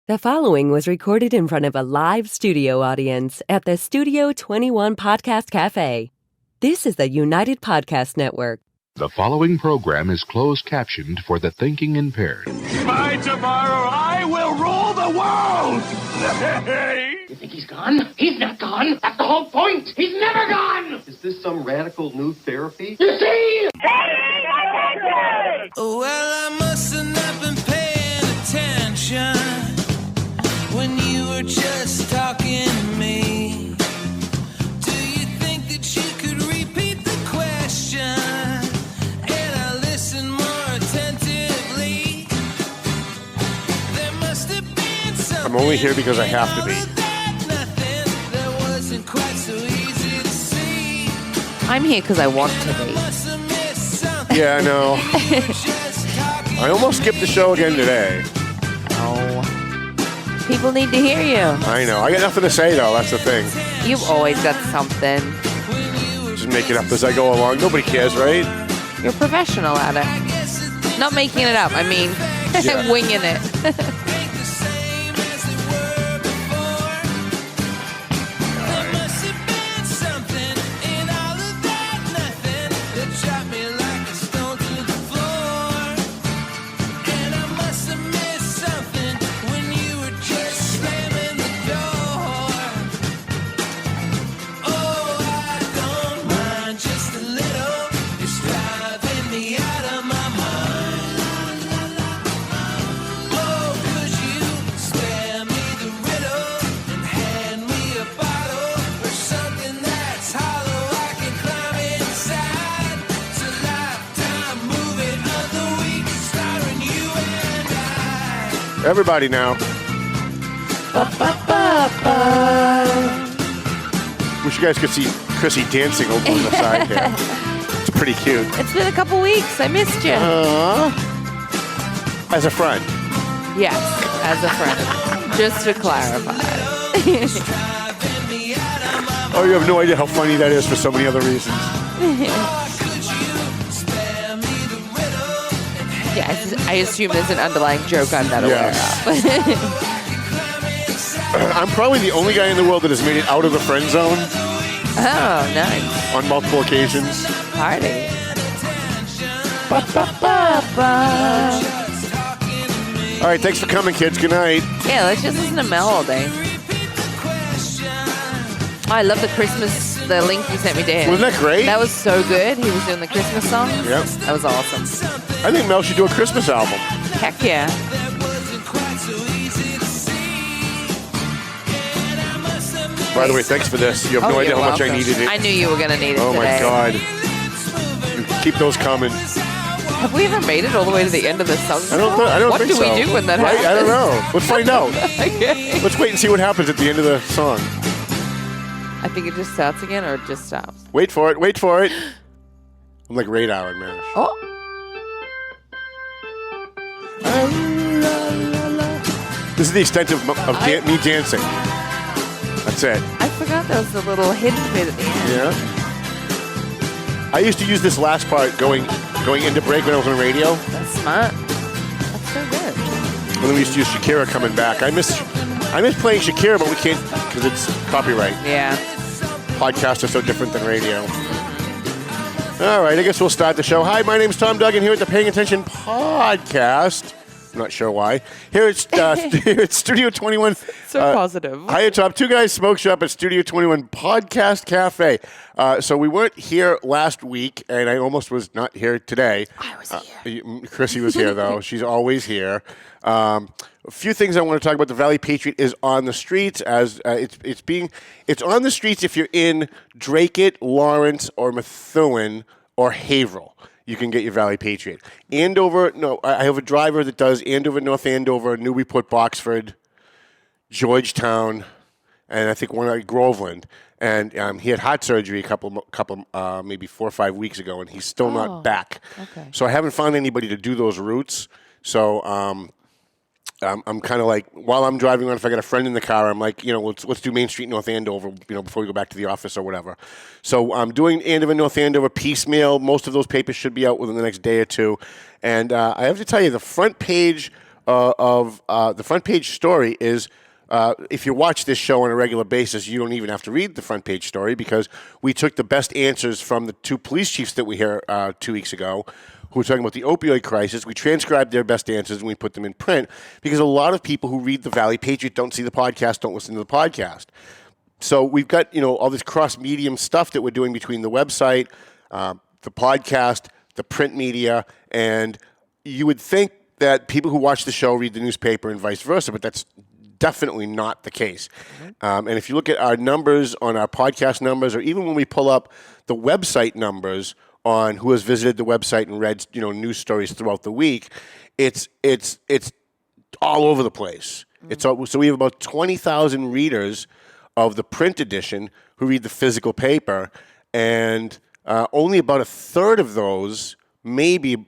The following was recorded in front of a live studio audience at the Studio 21 Podcast Cafe. This is the United Podcast Network. The following program is closed captioned for the thinking impaired. By tomorrow, I will rule the world! You think he's gone? He's not gone. That's the whole point. He's never gone. Is this some radical new therapy? You see? Well, I must have not been paying attention when you were just talking to me. Do you think that you could repeat the question? And I listen more attentively. There must have been something. I'm only here because I have to be. That wasn't quite so easy to see. I'm here because I want to be. Yeah, I know. I almost skipped the show again today. Oh. People need to hear you. I know. I got nothing to say, though. That's the thing. You've always got something. Just make it up as I go along. Nobody cares, right? You're a professional at it. Not making it up. I mean, Yeah. winging it. Everybody now. Wish you guys could see Chrissy dancing over on the side here. It's pretty cute. It's been a couple weeks. I missed you. As a friend. Yes, as a friend. Just to clarify. Oh, you have no idea how funny that is for so many other reasons. Yeah, I assume there's an underlying joke I'm not aware of. I'm probably the only guy in the world that has made it out of the friend zone. Oh, nice. On multiple occasions. Party. All right, thanks for coming, kids. Good night. Yeah, let's just listen to Mel all day. Oh, I love the link you sent me to him. Wasn't that great? That was so good. He was doing the Christmas songs. Yep. That was awesome. I think Mel should do a Christmas album. Heck yeah. By the way, thanks for this. You have no idea how much I needed it. I knew you were going to need it Oh, today. my God. Keep those coming. Have we ever made it all the way to the end of this song? I don't think so. What do we do when that happens? I don't know. Let's find out. Okay. Let's wait and see what happens at the end of the song. I think it just starts again or it just stops. Wait for it. Wait for it. I'm like Radar and MASH. Oh. This is the extent of me dancing. That's it. I forgot there was a little hidden bit at the end. Yeah. I used to use this last part going into break when I was on radio. That's smart. That's so good. And then we used to use Shakira coming back. I miss playing Shakira, but we can't because it's copyright. Yeah. Podcasts are so different than radio. All right, I guess we'll start the show. Hi, my name's Tom Duggan here at the Paying Attention Podcast. I'm not sure why. Here at Studio 21. So positive. Hi, Top. Two Guys Smoke Shop at Studio 21 Podcast Cafe. So we weren't here last week, and I almost was not here today. I was here. Chrissy was here, though. She's always here. A few things I want to talk about. The Valley Patriot is on the streets as it's on the streets if you're in Dracut, Lawrence, or Methuen, or Haverhill. You can get your Valley Patriot. Andover, no, I have a driver that does Andover, North Andover, Newport, Boxford, Georgetown, and I think one at Groveland. And he had heart surgery a couple, maybe 4 or 5 weeks ago, and he's still not back. Okay. So I haven't found anybody to do those routes. So I'm kind of like, while I'm driving around, if I got a friend in the car, I'm like, let's do Main Street, North Andover, before we go back to the office or whatever. So I'm doing Andover, North Andover piecemeal. Most of those papers should be out within the next day or two. And I have to tell you, the front page of the front page story is, if you watch this show on a regular basis, you don't even have to read the front page story because we took the best answers from the two police chiefs that we heard 2 weeks ago who were talking about the opioid crisis. We transcribed their best answers and we put them in print because a lot of people who read the Valley Patriot don't see the podcast, don't listen to the podcast. So we've got, all this cross-medium stuff that we're doing between the website, the podcast, the print media, and you would think that people who watch the show read the newspaper and vice versa, but that's definitely not the case. And if you look at our numbers on our podcast numbers, or even when we pull up the website numbers on who has visited the website and read, news stories throughout the week, it's all over the place. So we have about 20,000 readers of the print edition who read the physical paper, and only about a third of those, maybe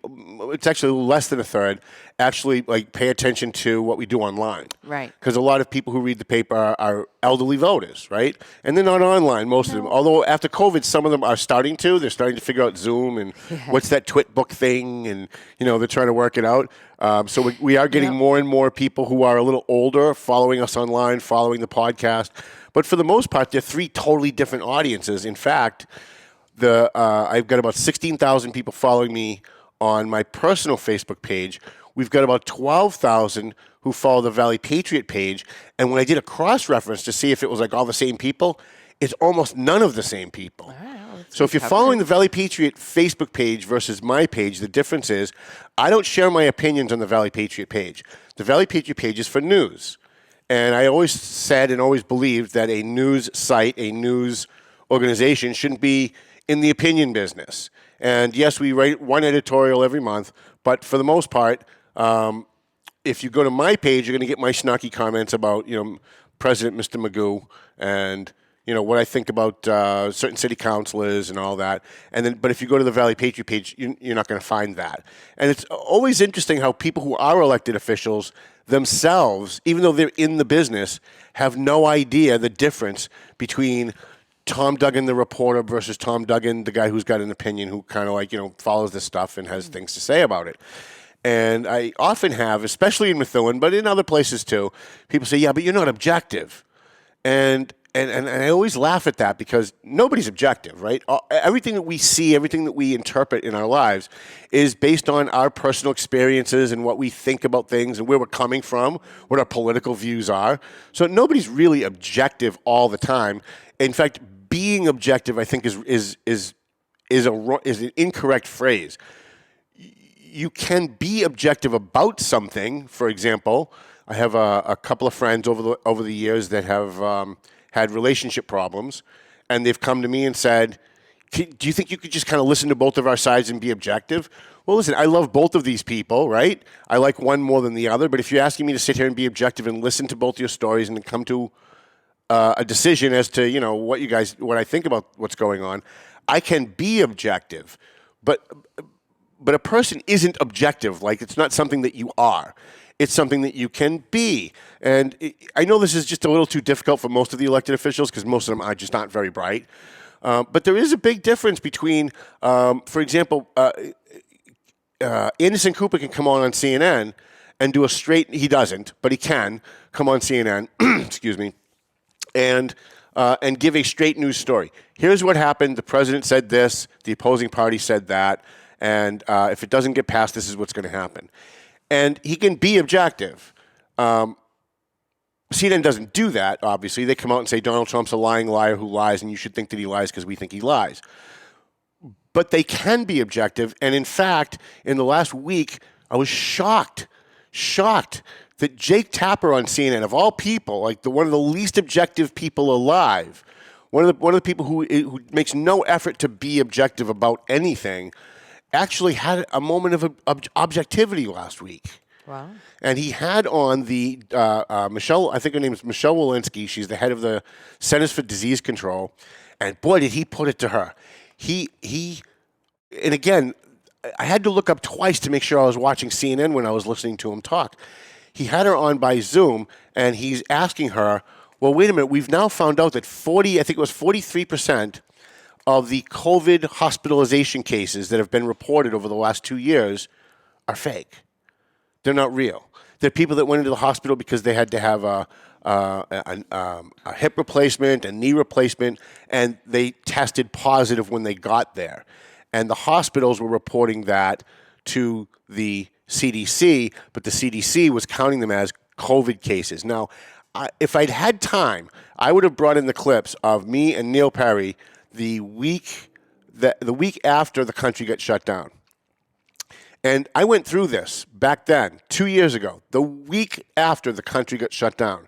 it's actually less than a third, actually pay attention to what we do online. Right. Because a lot of people who read the paper are elderly voters, right? And they're not online, most of them. Although after COVID, some of them are starting to. They're starting to figure out Zoom and what's that Twitbook thing, and they're trying to work it out. So we are getting more and more people who are a little older following us online, following the podcast. But for the most part, they're three totally different audiences. In fact, I've got about 16,000 people following me on my personal Facebook page. We've got about 12,000 who follow the Valley Patriot page. And when I did a cross-reference to see if it was all the same people, it's almost none of the same people. So if you're following the Valley Patriot Facebook page versus my page, the difference is I don't share my opinions on the Valley Patriot page. The Valley Patriot page is for news. And I always said and always believed that a news site, a news organization shouldn't be in the opinion business. And yes, we write one editorial every month, but for the most part, if you go to my page, you're going to get my snarky comments about, President Mr. Magoo and, what I think about certain city councilors and all that. But if you go to the Valley Patriot page, you're not going to find that. And it's always interesting how people who are elected officials themselves, even though they're in the business, have no idea the difference between Tom Duggan, the reporter, versus Tom Duggan, the guy who's got an opinion, who kind of follows this stuff and has things to say about it. And I often have, especially in Methuen, but in other places too, people say, yeah, but you're not objective. And I always laugh at that because nobody's objective, right? Everything that we see, everything that we interpret in our lives is based on our personal experiences and what we think about things and where we're coming from, what our political views are. So nobody's really objective all the time. In fact, being objective, I think, is an incorrect phrase. You can be objective about something. For example, I have a couple of friends over the years that have had relationship problems, and they've come to me and said, do you think you could just kind of listen to both of our sides and be objective? Well, listen, I love both of these people, right? I like one more than the other, but if you're asking me to sit here and be objective and listen to both your stories and come to a decision as to, what I think about what's going on, I can be objective, but a person isn't objective. It's not something that you are. It's something that you can be. And I know this is just a little too difficult for most of the elected officials because most of them are just not very bright. But there is a big difference between, for example, Anderson Cooper can come on CNN and do he doesn't, but he can come on CNN, excuse me, and give a straight news story. Here's what happened. The president said this. The opposing party said that. And if it doesn't get passed, this is what's going to happen. And he can be objective. CNN doesn't do that, obviously. They come out and say Donald Trump's a lying liar who lies, and you should think that he lies because we think he lies. But they can be objective. And in fact, in the last week, I was shocked that Jake Tapper on CNN, of all people, one of the least objective people alive, one of the people who makes no effort to be objective about anything, actually had a moment of objectivity last week. Wow. And he had on the Michelle, I think her name is Michelle Walensky. She's the head of the Centers for Disease Control. And boy, did he put it to her. And again, I had to look up twice to make sure I was watching CNN when I was listening to him talk. He had her on by Zoom, and he's asking her, well, wait a minute, we've now found out that 43% of the COVID hospitalization cases that have been reported over the last 2 years are fake. They're not real. There are people that went into the hospital because they had to have a hip replacement, a knee replacement, and they tested positive when they got there. And the hospitals were reporting that to the CDC, but the CDC was counting them as COVID cases. Now, if I'd had time, I would have brought in the clips of me and Neil Perry the week after the country got shut down. And I went through this back then, 2 years ago, the week after the country got shut down,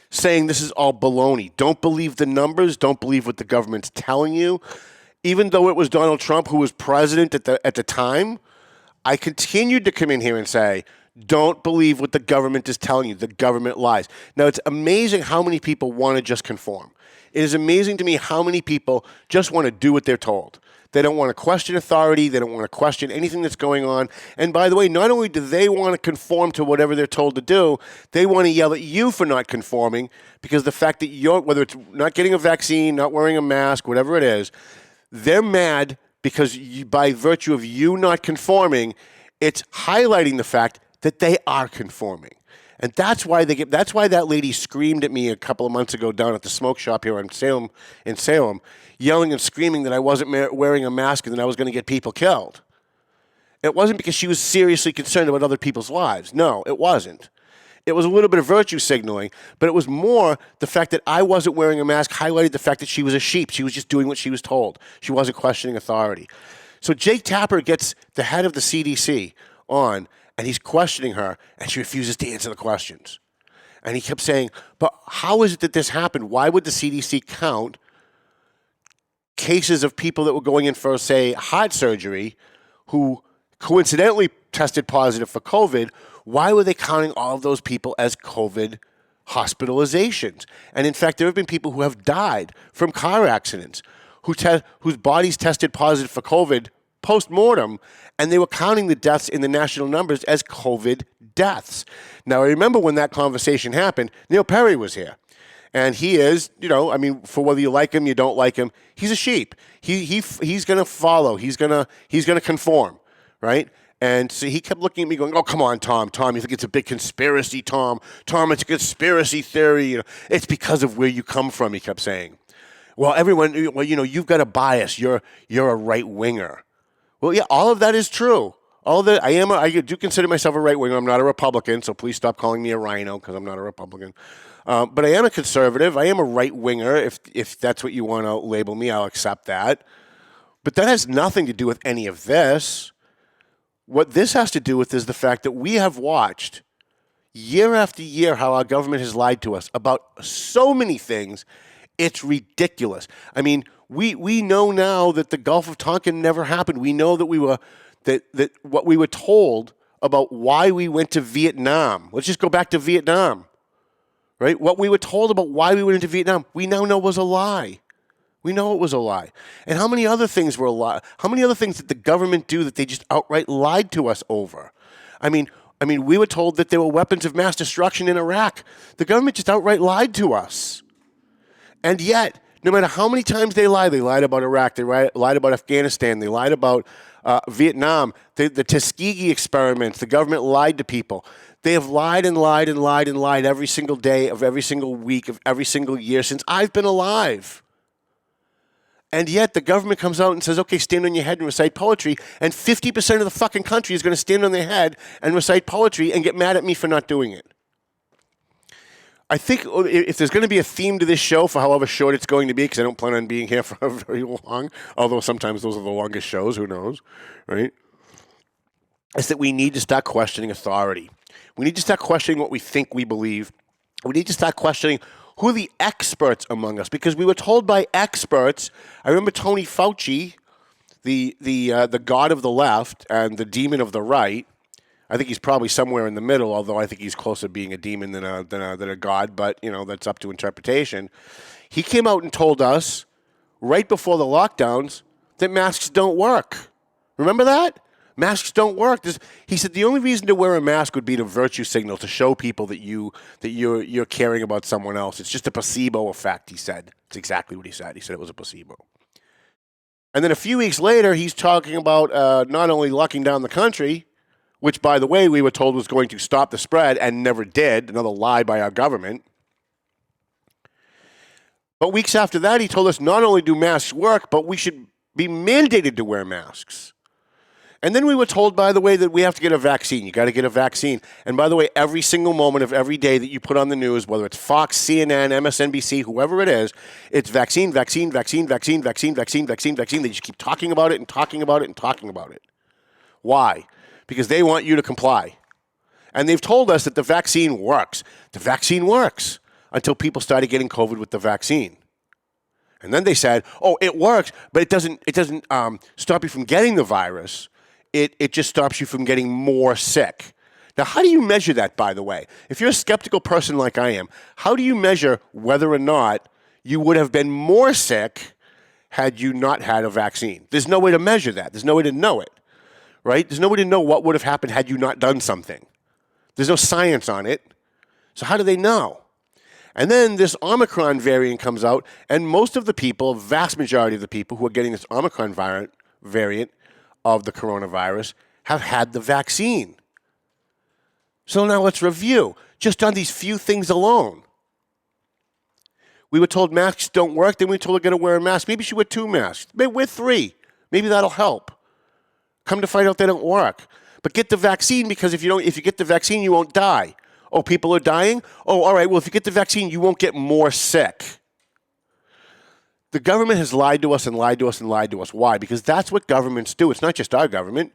saying this is all baloney. Don't believe the numbers. Don't believe what the government's telling you. Even though it was Donald Trump who was president at the time, I continued to come in here and say, don't believe what the government is telling you. The government lies. Now, it's amazing how many people want to just conform. It is amazing to me how many people just want to do what they're told. They don't want to question authority. They don't want to question anything that's going on. And by the way, not only do they want to conform to whatever they're told to do, they want to yell at you for not conforming because the fact that whether it's not getting a vaccine, not wearing a mask, whatever it is, they're mad because by virtue of you not conforming, it's highlighting the fact that they are conforming. And that's why that lady screamed at me a couple of months ago down at the smoke shop here in Salem, yelling and screaming that I wasn't wearing a mask and that I was going to get people killed. It wasn't because she was seriously concerned about other people's lives. No, it wasn't. It was a little bit of virtue signaling, but it was more the fact that I wasn't wearing a mask highlighted the fact that she was a sheep. She was just doing what she was told. She wasn't questioning authority. So Jake Tapper gets the head of the CDC on, and he's questioning her, and she refuses to answer the questions. And he kept saying, but how is it that this happened? Why would the CDC count cases of people that were going in for, say, heart surgery who coincidentally tested positive for COVID? Why were they counting all of those people as COVID hospitalizations? And in fact, there have been people who have died from car accidents whose bodies tested positive for COVID post-mortem, and they were counting the deaths in the national numbers as COVID deaths. Now, I remember when that conversation happened, Neil Perry was here. And he is, for whether you like him, you don't like him, he's a sheep. He's going to follow. He's going to conform, right? And so he kept looking at me going, oh, come on, Tom, you think it's a big conspiracy, Tom, it's a conspiracy theory. It's because of where you come from, he kept saying. Well, you've got a bias. You're a right-winger. Well, yeah, all of that is true. All of that, I do consider myself a right-winger. I'm not a Republican, so please stop calling me a rhino because I'm not a Republican. But I am a conservative. I am a right-winger. If that's what you want to label me, I'll accept that. But that has nothing to do with any of this. What this has to do with is the fact that we have watched year after year how our government has lied to us about so many things. It's ridiculous. I mean, we know now that the Gulf of Tonkin never happened. We know that that what we were told about why we went to Vietnam. Let's just go back to Vietnam, right? What we were told about why we went into Vietnam, we now know was a lie. We know it was a lie. And how many other things were a lie? How many other things did the government do that they just outright lied to us over? I mean, we were told that there were weapons of mass destruction in Iraq. The government just outright lied to us. And yet, no matter how many times they lied about Iraq, they lied about Afghanistan, they lied about Vietnam, the Tuskegee experiments, the government lied to people. They have lied and lied and lied and lied every single day of every single week of every single year since I've been alive. And yet the government comes out and says, okay, stand on your head and recite poetry, and 50% of the fucking country is going to stand on their head and recite poetry and get mad at me for not doing it. I think if there's going to be a theme to this show for however short it's going to be, because I don't plan on being here for very long, although sometimes those are the longest shows, who knows, right? Is that we need to start questioning authority. We need to start questioning what we think we believe. We need to start questioning who are the experts among us, because we were told by experts. I remember Tony Fauci, the god of the left and the demon of the right. I think he's probably somewhere in the middle, although I think he's closer to being a demon than a god, but, that's up to interpretation. He came out and told us right before the lockdowns that masks don't work. Remember that? Masks don't work. He said the only reason to wear a mask would be to virtue signal, to show people that you're caring about someone else. It's just a placebo effect, he said. It's exactly what he said. He said it was a placebo. And then a few weeks later, he's talking about not only locking down the country, which, by the way, we were told was going to stop the spread and never did. Another lie by our government. But weeks after that, he told us not only do masks work, but we should be mandated to wear masks. And then we were told, by the way, that we have to get a vaccine. You got to get a vaccine. And by the way, every single moment of every day that you put on the news, whether it's Fox, CNN, MSNBC, whoever it is, it's vaccine, vaccine, vaccine, vaccine, vaccine, vaccine, vaccine, vaccine. They just keep talking about it and talking about it and talking about it. Why? Because they want you to comply. And they've told us that the vaccine works. The vaccine works until people started getting COVID with the vaccine. And then they said, oh, it works, but it doesn't stop you from getting the virus. It just stops you from getting more sick. Now, how do you measure that, by the way? If you're a skeptical person like I am, how do you measure whether or not you would have been more sick had you not had a vaccine? There's no way to measure that. There's no way to know it, right? There's no way to know what would have happened had you not done something. There's no science on it. So how do they know? And then this Omicron variant comes out, and most of the people, vast majority of the people who are getting this Omicron variant of the coronavirus have had the vaccine. So now let's review, just on these few things alone. We were told masks don't work, then we were told to get to wear a mask. Maybe you should wear 2 masks. Maybe wear 3. Maybe that'll help. Come to find out they don't work. But get the vaccine, because if you get the vaccine, you won't die. Oh, people are dying? Oh, all right, well, if you get the vaccine, you won't get more sick. The government has lied to us and lied to us and lied to us. Why? Because that's what governments do. It's not just our government.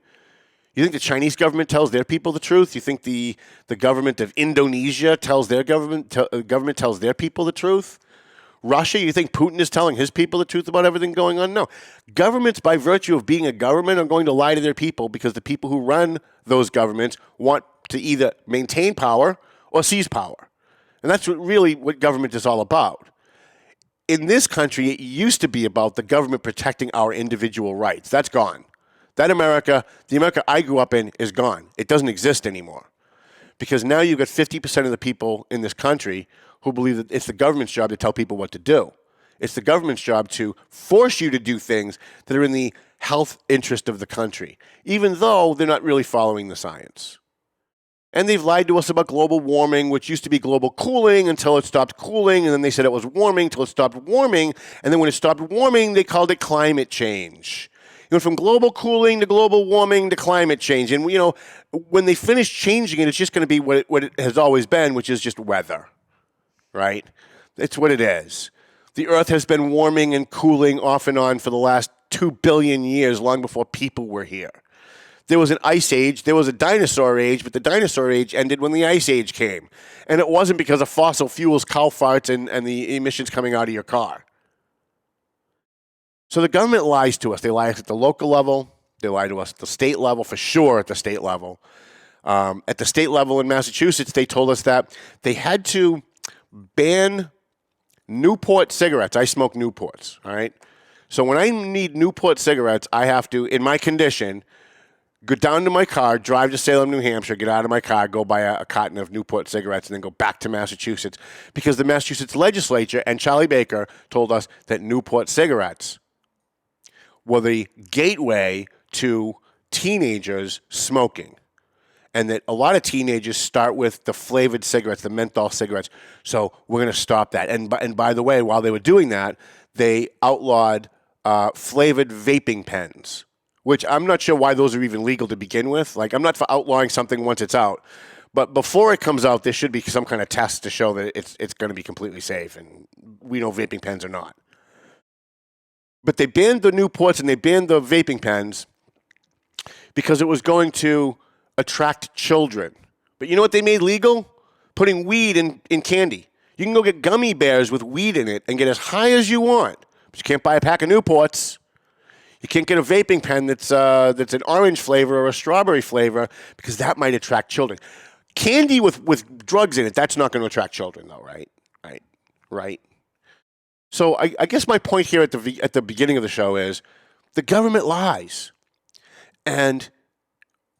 You think the Chinese government tells their people the truth? You think the government of Indonesia tells their government tells their people the truth? Russia, you think Putin is telling his people the truth about everything going on? No. Governments, by virtue of being a government, are going to lie to their people because the people who run those governments want to either maintain power or seize power. And that's what government is all about. In this country, it used to be about the government protecting our individual rights. That's gone. That America, the America I grew up in, is gone. It doesn't exist anymore. Because now you've got 50% of the people in this country who believe that it's the government's job to tell people what to do. It's the government's job to force you to do things that are in the health interest of the country, even though they're not really following the science. And they've lied to us about global warming, which used to be global cooling until it stopped cooling, and then they said it was warming until it stopped warming, and then when it stopped warming, they called it climate change. It went from global cooling to global warming to climate change. And, when they finish changing it, it's just going to be what it has always been, which is just weather, right? It's what it is. The Earth has been warming and cooling off and on for the last 2 billion years, long before people were here. There was an ice age, there was a dinosaur age, but the dinosaur age ended when the ice age came. And it wasn't because of fossil fuels, cow farts, and the emissions coming out of your car. So the government lies to us. They lie at the local level. They lie to us at the state level, for sure at the state level. At the state level in Massachusetts, they told us that they had to ban Newport cigarettes. I smoke Newports, all right? So when I need Newport cigarettes, I have to, in my condition, go down to my car, drive to Salem, New Hampshire, get out of my car, go buy a carton of Newport cigarettes, and then go back to Massachusetts, because the Massachusetts legislature and Charlie Baker told us that Newport cigarettes were the gateway to teenagers smoking, and that a lot of teenagers start with the flavored cigarettes, the menthol cigarettes. So we're going to stop that. And by the way, while they were doing that, they outlawed flavored vaping pens, which I'm not sure why those are even legal to begin with. Like, I'm not for outlawing something once it's out, but before it comes out, there should be some kind of test to show that it's going to be completely safe, and we know vaping pens are not. But they banned the Newports and they banned the vaping pens because it was going to attract children. But you know what they made legal? Putting weed in candy. You can go get gummy bears with weed in it and get as high as you want, but you can't buy a pack of Newports. You can't get a vaping pen that's an orange flavor or a strawberry flavor, because that might attract children. Candy with drugs in it, that's not going to attract children, though, right? Right. So I guess my point here at the beginning of the show is the government lies. And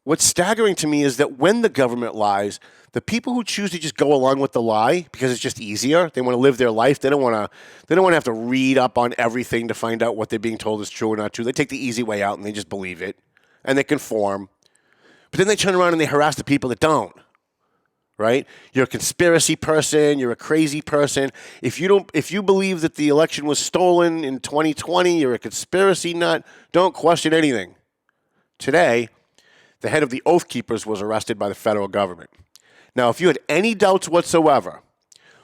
what's staggering to me is that when the government lies, the people who choose to just go along with the lie because it's just easier, they want to live their life. They don't want to have to read up on everything to find out what they're being told is true or not true. They take the easy way out and they just believe it, and they conform. But then they turn around and they harass the people that don't. Right? You're a conspiracy person. You're a crazy person. If you believe that the election was stolen in 2020, you're a conspiracy nut. Don't question anything. Today, the head of the Oath Keepers was arrested by the federal government. Now, if you had any doubts whatsoever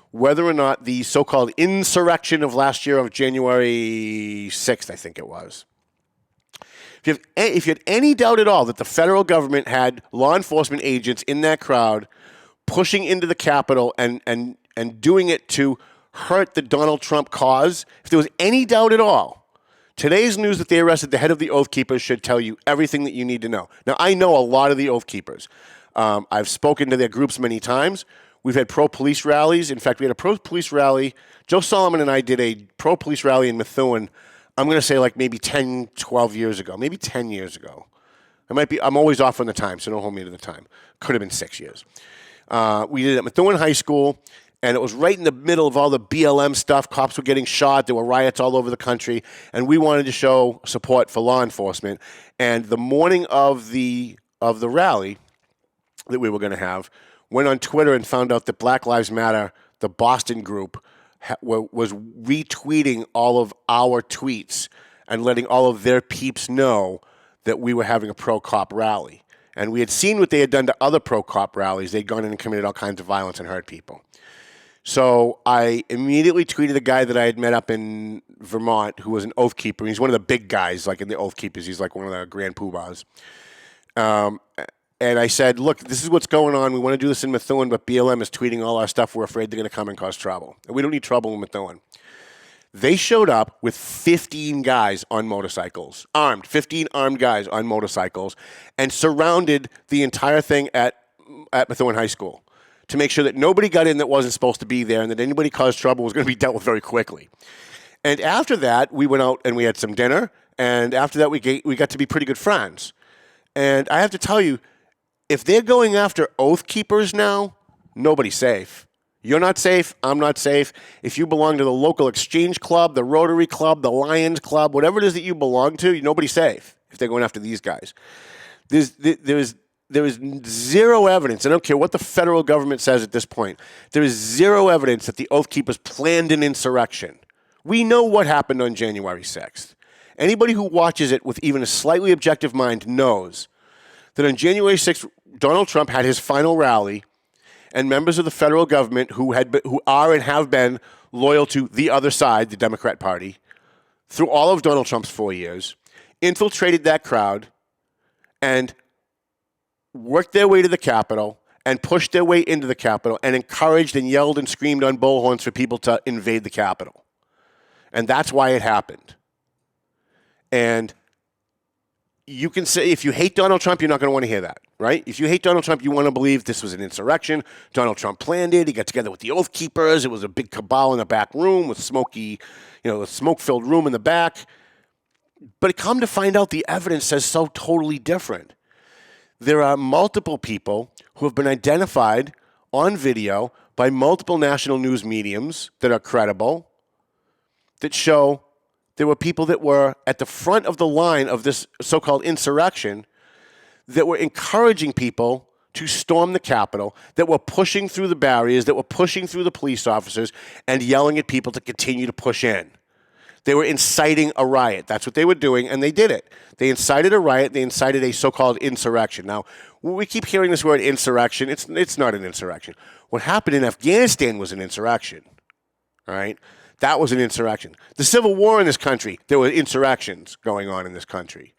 whether or not the so-called insurrection of last year of January 6th, I think it was, if you had any doubt at all that the federal government had law enforcement agents in that crowd pushing into the Capitol and doing it to hurt the Donald Trump cause, if there was any doubt at all, today's news that they arrested the head of the Oath Keepers should tell you everything that you need to know. Now, I know a lot of the Oath Keepers. I've spoken to their groups many times. We've had pro-police rallies. In fact, we had a pro-police rally. Joe Solomon and I did a pro-police rally in Methuen, I'm going to say like maybe 10, 12 years ago, maybe 10 years ago. I'm always off on the time, so don't hold me to the time. Could have been 6 years. We did it at Methuen High School, and it was right in the middle of all the BLM stuff. Cops were getting shot. There were riots all over the country, and we wanted to show support for law enforcement. And the morning of the rally that we were going to have, went on Twitter and found out that Black Lives Matter, the Boston group, was retweeting all of our tweets and letting all of their peeps know that we were having a pro-cop rally. And we had seen what they had done to other pro-cop rallies. They'd gone in and committed all kinds of violence and hurt people. So I immediately tweeted a guy that I had met up in Vermont who was an Oath Keeper. He's one of the big guys, like in the Oath Keepers. He's like one of the grand poobahs. And I said, look, this is what's going on. We want to do this in Methuen, but BLM is tweeting all our stuff. We're afraid they're going to come and cause trouble. And we don't need trouble in Methuen. They showed up with 15 guys on motorcycles, armed, 15 armed guys on motorcycles, and surrounded the entire thing at Methuen High School to make sure that nobody got in that wasn't supposed to be there and that anybody caused trouble was going to be dealt with very quickly. And after that, we went out and we had some dinner, and after that, we got to be pretty good friends. And I have to tell you, if they're going after Oath Keepers now, nobody's safe. You're not safe. I'm not safe. If you belong to the local exchange club, the Rotary Club, the Lions Club, whatever it is that you belong to, nobody's safe if they're going after these guys. There is zero evidence. I don't care what the federal government says at this point. There is zero evidence that the Oath Keepers planned an insurrection. We know what happened on January 6th. Anybody who watches it with even a slightly objective mind knows that on January 6th, Donald Trump had his final rally, and members of the federal government who are and have been loyal to the other side, the Democrat Party, through all of Donald Trump's 4 years, infiltrated that crowd and worked their way to the Capitol and pushed their way into the Capitol and encouraged and yelled and screamed on bullhorns for people to invade the Capitol. And that's why it happened. And you can say, if you hate Donald Trump, you're not going to want to hear that, right? If you hate Donald Trump, you want to believe this was an insurrection. Donald Trump planned it. He got together with the Oath Keepers. It was a big cabal in the back room with a smoke-filled room in the back. But come to find out, the evidence says so totally different. There are multiple people who have been identified on video by multiple national news mediums that are credible that show there were people that were at the front of the line of this so-called insurrection that were encouraging people to storm the Capitol, that were pushing through the barriers, that were pushing through the police officers and yelling at people to continue to push in. They were inciting a riot. That's what they were doing, and they did it. They incited a riot. They incited a so-called insurrection. Now, we keep hearing this word insurrection. It's not an insurrection. What happened in Afghanistan was an insurrection, all right? That was an insurrection. The Civil War in this country, there were insurrections going on in this country.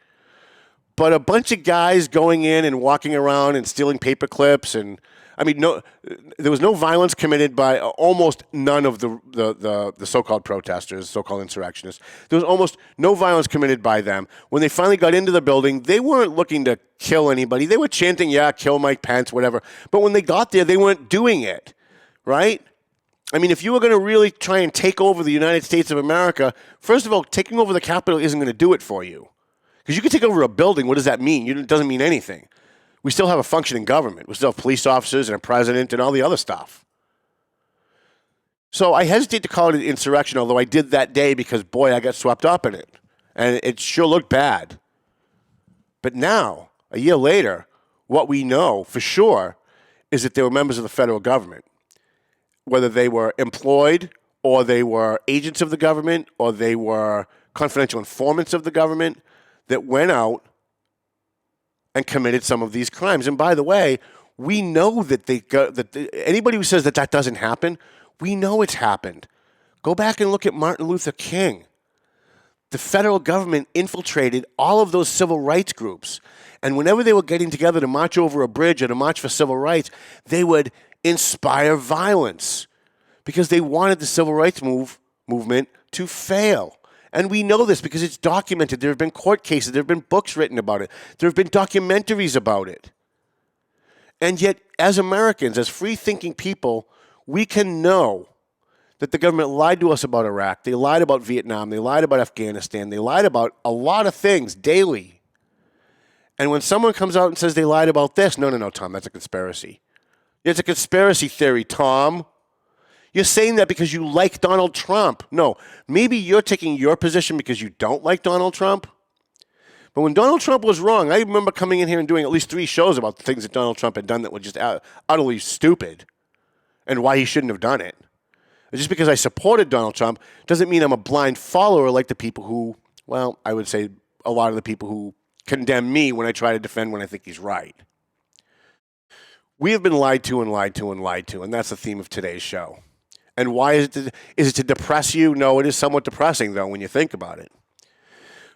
But a bunch of guys going in and walking around and stealing paper clips and, there was no violence committed by almost none of the so-called protesters, so-called insurrectionists. There was almost no violence committed by them. When they finally got into the building, they weren't looking to kill anybody. They were chanting, yeah, kill Mike Pence, whatever. But when they got there, they weren't doing it, right? If you were going to really try and take over the United States of America, first of all, taking over the Capitol isn't going to do it for you. Because you can take over a building, what does that mean? It doesn't mean anything. We still have a functioning government. We still have police officers and a president and all the other stuff. So I hesitate to call it an insurrection, although I did that day because, boy, I got swept up in it. And it sure looked bad. But now, a year later, what we know for sure is that they were members of the federal government, whether they were employed or they were agents of the government or they were confidential informants of the government that went out and committed some of these crimes. And by the way, we know that anybody who says that that doesn't happen, we know it's happened. Go back and look at Martin Luther King. The federal government infiltrated all of those civil rights groups. And whenever they were getting together to march over a bridge or to march for civil rights, they would inspire violence because they wanted the civil rights movement to fail. And we know this because it's documented. There have been court cases. There have been books written about it. There have been documentaries about it. And yet, as Americans, as free-thinking people, we can know that the government lied to us about Iraq. They lied about Vietnam. They lied about Afghanistan. They lied about a lot of things daily. And when someone comes out and says they lied about this, no, Tom, that's a conspiracy. It's a conspiracy theory, Tom. You're saying that because you like Donald Trump. No, maybe you're taking your position because you don't like Donald Trump. But when Donald Trump was wrong, I remember coming in here and doing at least 3 shows about the things that Donald Trump had done that were just utterly stupid and why he shouldn't have done it. And just because I supported Donald Trump doesn't mean I'm a blind follower like the people who, well, I would say a lot of the people who condemn me when I try to defend when I think he's right. We have been lied to and lied to and lied to, and that's the theme of today's show. And why is it to depress you? No, it is somewhat depressing, though, when you think about it.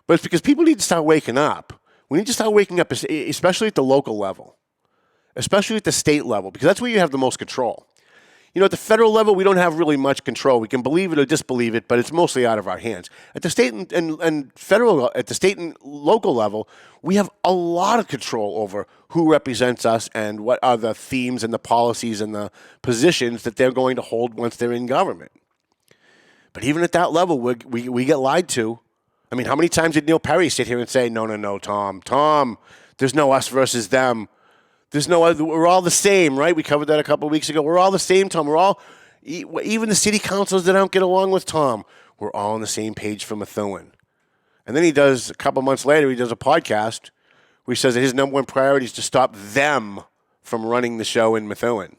But it's because people need to start waking up. We need to start waking up, especially at the local level, especially at the state level, because that's where you have the most control. You know, at the federal level, we don't have really much control. We can believe it or disbelieve it, but it's mostly out of our hands. At the state and federal, at the state and local level, we have a lot of control over who represents us and what are the themes and the policies and the positions that they're going to hold once they're in government. But even at that level, we get lied to. I mean, how many times did Neil Perry sit here and say, no, Tom, there's no us versus them. We're all the same, right? We covered that a couple of weeks ago. We're all the same, Tom. We're all, even the city councilors that don't get along with Tom, we're all on the same page for Methuen. And then a couple months later, he does a podcast where he says that his number one priority is to stop them from running the show in Methuen.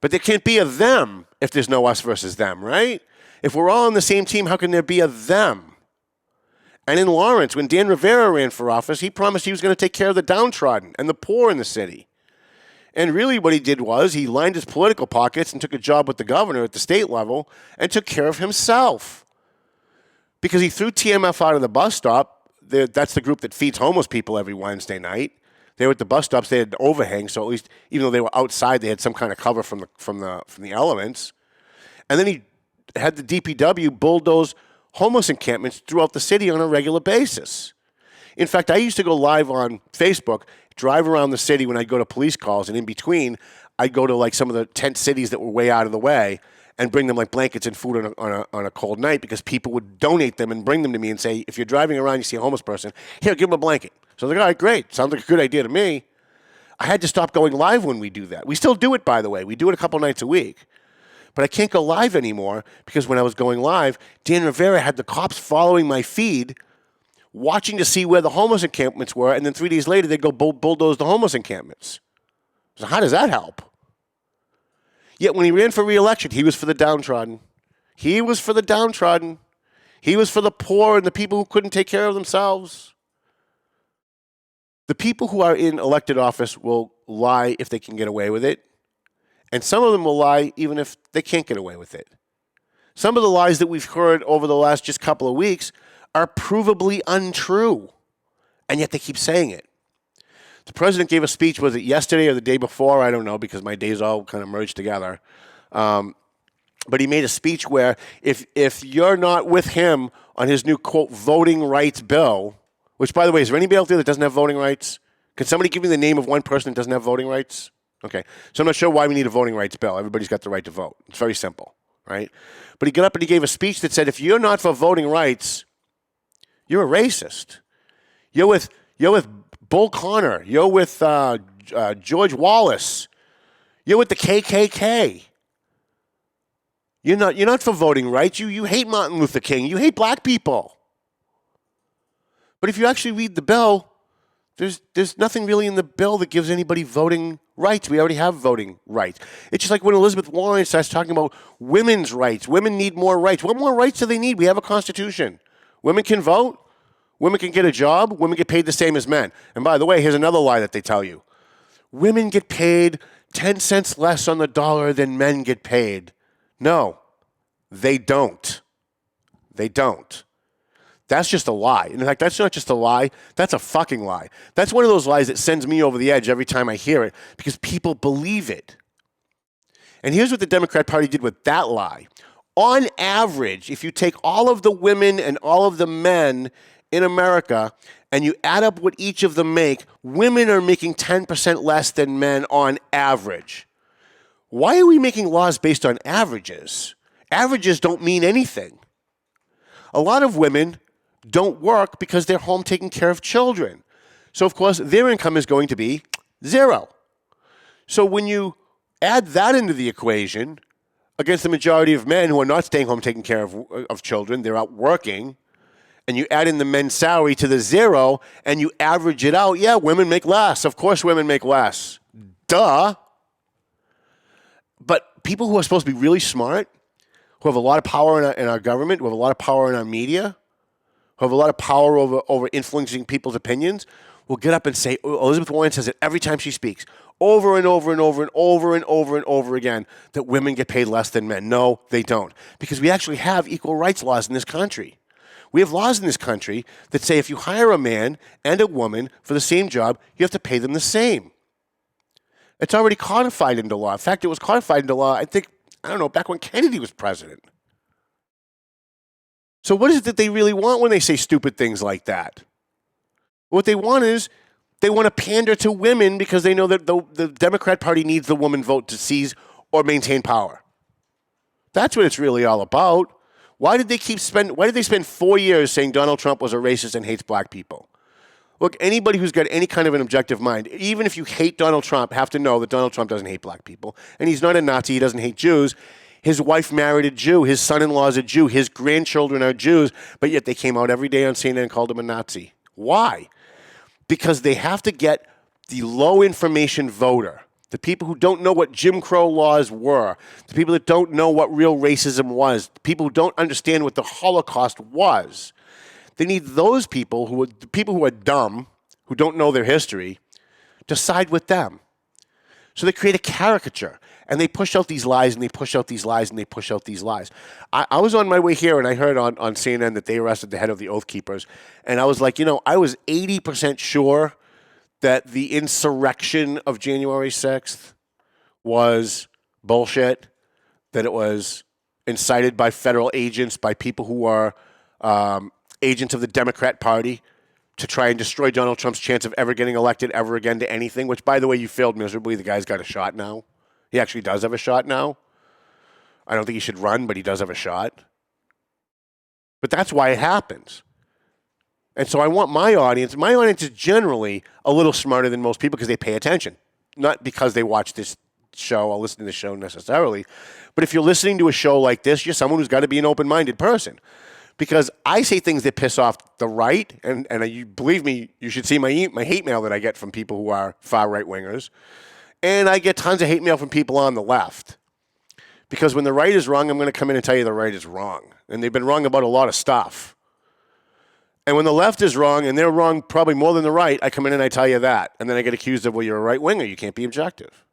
But there can't be a them if there's no us versus them, right? If we're all on the same team, how can there be a them? And in Lawrence, when Dan Rivera ran for office, he promised he was going to take care of the downtrodden and the poor in the city. And really what he did was he lined his political pockets and took a job with the governor at the state level and took care of himself. Because he threw TMF out of the bus stop. That's the group that feeds homeless people every Wednesday night. They were at the bus stops. They had an overhang, so at least even though they were outside, they had some kind of cover from the elements. And then he had the DPW bulldoze homeless encampments throughout the city on a regular basis. In fact, I used to go live on Facebook, drive around the city when I'd go to police calls, and in between, I'd go to like some of the tent cities that were way out of the way and bring them like blankets and food on a cold night because people would donate them and bring them to me and say, if you're driving around, you see a homeless person, here, give them a blanket. So I was like, all right, great. Sounds like a good idea to me. I had to stop going live when we do that. We still do it, by the way. We do it a couple nights a week. But I can't go live anymore because when I was going live, Dan Rivera had the cops following my feed, watching to see where the homeless encampments were, and then 3 days later, they'd go bulldoze the homeless encampments. So how does that help? Yet when he ran for re-election, he was for the downtrodden. He was for the downtrodden. He was for the poor and the people who couldn't take care of themselves. The people who are in elected office will lie if they can get away with it. And some of them will lie even if they can't get away with it. Some of the lies that we've heard over the last just couple of weeks are provably untrue. And yet they keep saying it. The president gave a speech, was it yesterday or the day before? I don't know because my days all kind of merged together. But he made a speech where if you're not with him on his new, quote, voting rights bill, which, by the way, is there anybody out there that doesn't have voting rights? Can somebody give me the name of one person that doesn't have voting rights? Okay, so I'm not sure why we need a voting rights bill. Everybody's got the right to vote. It's very simple, right? But he got up and he gave a speech that said, if you're not for voting rights, you're a racist. You're with Bull Connor. You're with George Wallace. You're with the KKK. You're not for voting rights. You hate Martin Luther King. You hate black people. But if you actually read the bill, There's nothing really in the bill that gives anybody voting rights. We already have voting rights. It's just like when Elizabeth Warren starts talking about women's rights. Women need more rights. What more rights do they need? We have a constitution. Women can vote. Women can get a job. Women get paid the same as men. And by the way, here's another lie that they tell you. Women get paid 10 cents less on the dollar than men get paid. No, they don't. They don't. That's just a lie. In fact, that's not just a lie. That's a fucking lie. That's one of those lies that sends me over the edge every time I hear it because people believe it. And here's what the Democrat Party did with that lie. On average, if you take all of the women and all of the men in America and you add up what each of them make, women are making 10% less than men on average. Why are we making laws based on averages? Averages don't mean anything. A lot of women don't work because they're home taking care of children. So, of course, their income is going to be zero. So when you add that into the equation against the majority of men who are not staying home taking care of children, they're out working, and you add in the men's salary to the zero and you average it out, yeah, women make less. Of course women make less. Duh. But people who are supposed to be really smart, who have a lot of power in our government, who have a lot of power in our media, who have a lot of power over influencing people's opinions, will get up and say, Elizabeth Warren says it every time she speaks, over and over and over and over and over and over again, that women get paid less than men. No, they don't. Because we actually have equal rights laws in this country. We have laws in this country that say if you hire a man and a woman for the same job, you have to pay them the same. It's already codified into law. In fact, it was codified into law, back when Kennedy was president. So what is it that they really want when they say stupid things like that? What they want is they want to pander to women because they know that the Democrat Party needs the woman vote to seize or maintain power. That's what it's really all about. Why did they spend 4 years saying Donald Trump was a racist and hates black people? Look, anybody who's got any kind of an objective mind, even if you hate Donald Trump, have to know that Donald Trump doesn't hate black people. And he's not a Nazi. He doesn't hate Jews. His wife married a Jew. His son-in-law is a Jew. His grandchildren are Jews. But yet they came out every day on CNN and called him a Nazi. Why? Because they have to get the low-information voter, the people who don't know what Jim Crow laws were, the people that don't know what real racism was, the people who don't understand what the Holocaust was. They need those people who are dumb, who don't know their history, to side with them. So they create a caricature, and they push out these lies, and they push out these lies, and they push out these lies. I was on my way here, and I heard on CNN that they arrested the head of the Oath Keepers, and I was like, I was 80% sure that the insurrection of January 6th was bullshit, that it was incited by federal agents, by people who are agents of the Democrat Party to try and destroy Donald Trump's chance of ever getting elected ever again to anything, which, by the way, you failed miserably. The guy's got a shot now. He actually does have a shot now. I don't think he should run, but he does have a shot. But that's why it happens. And so I want my audience is generally a little smarter than most people because they pay attention. Not because they watch this show or listen to the show necessarily, but if you're listening to a show like this, you're someone who's got to be an open-minded person. Because I say things that piss off the right, and you believe me, you should see my hate mail that I get from people who are far right-wingers. And I get tons of hate mail from people on the left. Because when the right is wrong, I'm going to come in and tell you the right is wrong. And they've been wrong about a lot of stuff. And when the left is wrong, and they're wrong probably more than the right, I come in and I tell you that. And then I get accused of, well, you're a right-winger, you can't be objective.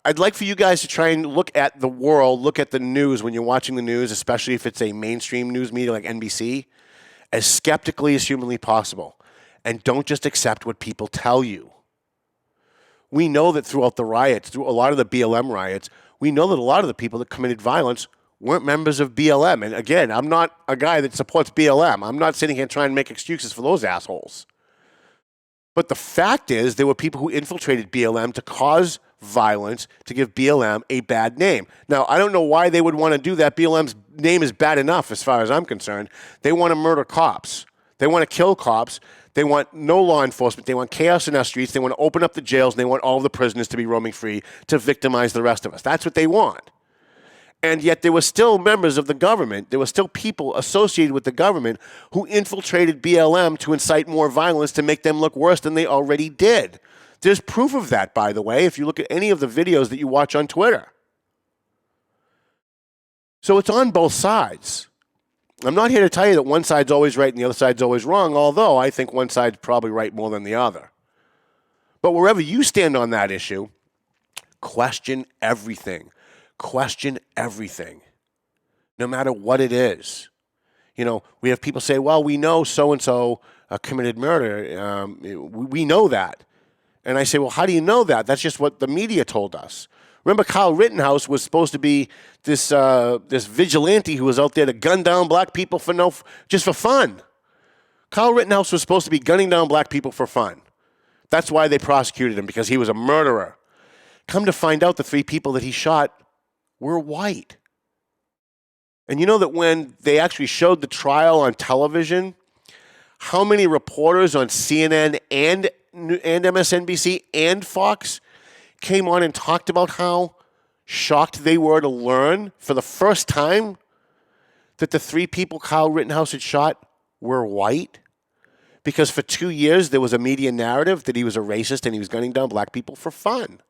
I'd like for you guys to try and look at the world, look at the news when you're watching the news, especially if it's a mainstream news media like NBC, as skeptically as humanly possible. And don't just accept what people tell you. We know that throughout the riots, through a lot of the BLM riots, we know that a lot of the people that committed violence weren't members of BLM. And again, I'm not a guy that supports BLM. I'm not sitting here trying to make excuses for those assholes. But the fact is, there were people who infiltrated BLM to cause violence, to give BLM a bad name. Now, I don't know why they would want to do that. BLM's name is bad enough as far as I'm concerned. They want to murder cops. They want to kill cops. They want no law enforcement. They want chaos in our streets. They want to open up the jails, and they want all of the prisoners to be roaming free to victimize the rest of us. That's what they want. And yet there were still members of the government, there were still people associated with the government who infiltrated BLM to incite more violence to make them look worse than they already did. There's proof of that, by the way, if you look at any of the videos that you watch on Twitter. So it's on both sides. I'm not here to tell you that one side's always right and the other side's always wrong, although I think one side's probably right more than the other. But wherever you stand on that issue, question everything. Question everything, no matter what it is. You know, we have people say, well, we know so-and-so committed murder. We know that. And I say, well, how do you know that? That's just what the media told us. Remember, Kyle Rittenhouse was supposed to be this vigilante who was out there to gun down black people just for fun. Kyle Rittenhouse was supposed to be gunning down black people for fun. That's why they prosecuted him, because he was a murderer. Come to find out, the 3 people that he shot were white. And you know that when they actually showed the trial on television, how many reporters on CNN and MSNBC and Fox came on and talked about how shocked they were to learn for the first time that the 3 people Kyle Rittenhouse had shot were white? Because for 2 years there was a media narrative that he was a racist and he was gunning down black people for fun.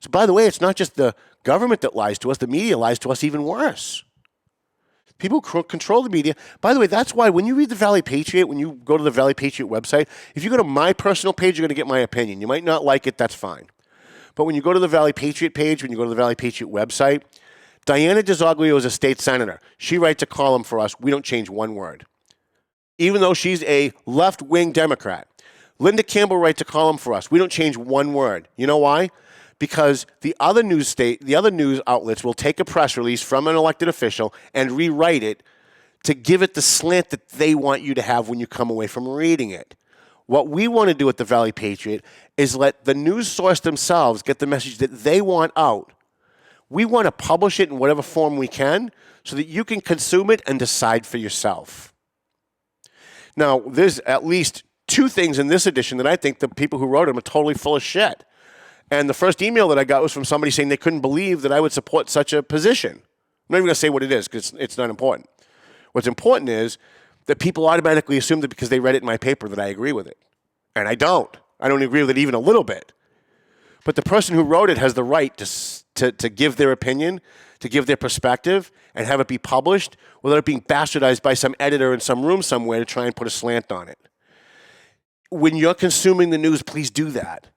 So, by the way, it's not just the government that lies to us. The media lies to us even worse. People control the media. By the way, that's why when you read the Valley Patriot, when you go to the Valley Patriot website, if you go to my personal page, you're going to get my opinion. You might not like it. That's fine. But when you go to the Valley Patriot page, when you go to the Valley Patriot website, Diana DeZoglio is a state senator. She writes a column for us. We don't change one word. Even though she's a left-wing Democrat. Linda Campbell writes a column for us. We don't change one word. You know why? Because the other news outlets will take a press release from an elected official and rewrite it to give it the slant that they want you to have when you come away from reading it. What we want to do at the Valley Patriot is let the news source themselves get the message that they want out. We want to publish it in whatever form we can so that you can consume it and decide for yourself. Now, there's at least 2 things in this edition that I think the people who wrote them are totally full of shit. And the first email that I got was from somebody saying they couldn't believe that I would support such a position. I'm not even going to say what it is because it's not important. What's important is that people automatically assume that because they read it in my paper that I agree with it. And I don't. I don't agree with it even a little bit. But the person who wrote it has the right to give their opinion, to give their perspective, and have it be published without it being bastardized by some editor in some room somewhere to try and put a slant on it. When you're consuming the news, please do that.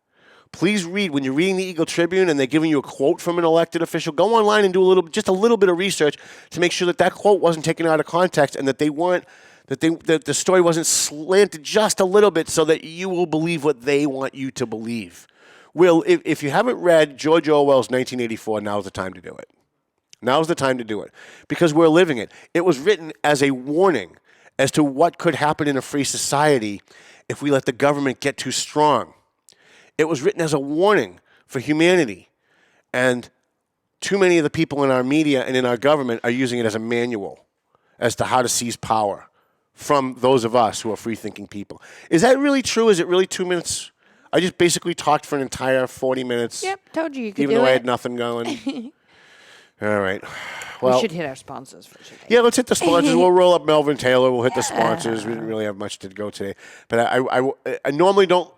Please read, when you're reading the Eagle Tribune and they're giving you a quote from an elected official, go online and do just a little bit of research to make sure that quote wasn't taken out of context and that the story wasn't slanted just a little bit so that you will believe what they want you to believe. Will, if you haven't read George Orwell's 1984, now's the time to do it. Now's the time to do it because we're living it. It was written as a warning as to what could happen in a free society if we let the government get too strong. It was written as a warning for humanity, and too many of the people in our media and in our government are using it as a manual as to how to seize power from those of us who are free-thinking people. Is that really true? Is it really 2 minutes? I just basically talked for an entire 40 minutes. Yep, told you could do it. Even though I had nothing going. All right. Well, we should hit our sponsors for today. Yeah, let's hit the sponsors. We'll roll up Melvin Taylor. We'll hit the sponsors. We didn't really have much to go today. But I normally don't.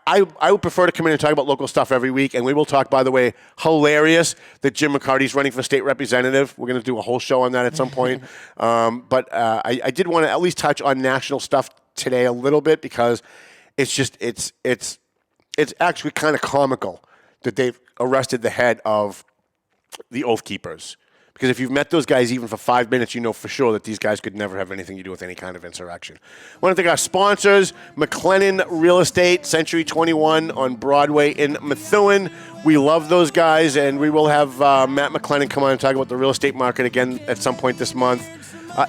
I would prefer to come in and talk about local stuff every week, and we will talk, by the way, hilarious that Jim McCarty's running for state representative. We're going to do a whole show on that at some point. But I did want to at least touch on national stuff today a little bit because it's actually kind of comical that they've arrested the head of the Oath Keepers. Because if you've met those guys even for 5 minutes, you know for sure that these guys could never have anything to do with any kind of insurrection. I want to thank our sponsors, McLennan Real Estate, Century 21 on Broadway in Methuen. We love those guys, and we will have Matt McLennan come on and talk about the real estate market again at some point this month.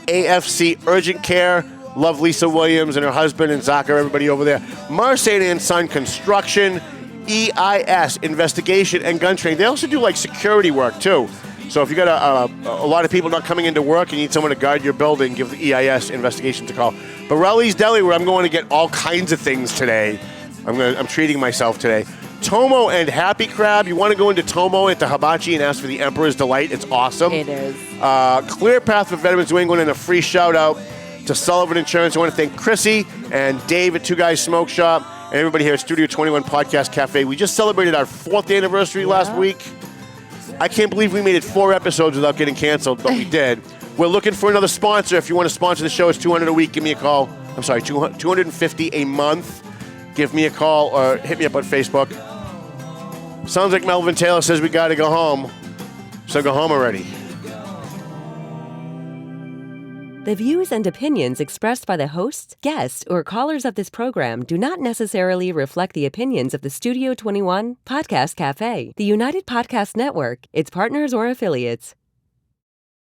AFC Urgent Care, love Lisa Williams and her husband and Zaka, everybody over there. Marseille & Son Construction, EIS, Investigation and Gun Training. They also do like security work too. So if you got a lot of people not coming into work and you need someone to guard your building, give the EIS Investigations a call. Borelli's Deli, where I'm going to get all kinds of things today. I'm treating myself today. Tomo and Happy Crab. You want to go into Tomo at the Hibachi and ask for the Emperor's Delight. It's awesome. It is. Clear Path for Veterans New England, and a free shout-out to Sullivan Insurance. I want to thank Chrissy and Dave at Two Guys Smoke Shop and everybody here at Studio 21 Podcast Cafe. We just celebrated our 4th anniversary last week. I can't believe we made it 4 episodes without getting canceled, but we did. We're looking for another sponsor. If you want to sponsor the show, it's $200 a week. Give me a call. I'm sorry, $250 a month. Give me a call or hit me up on Facebook. Sounds like Melvin Taylor says we got to go home. So go home already. The views and opinions expressed by the hosts, guests, or callers of this program do not necessarily reflect the opinions of the Studio 21 Podcast Cafe, the United Podcast Network, its partners, or affiliates.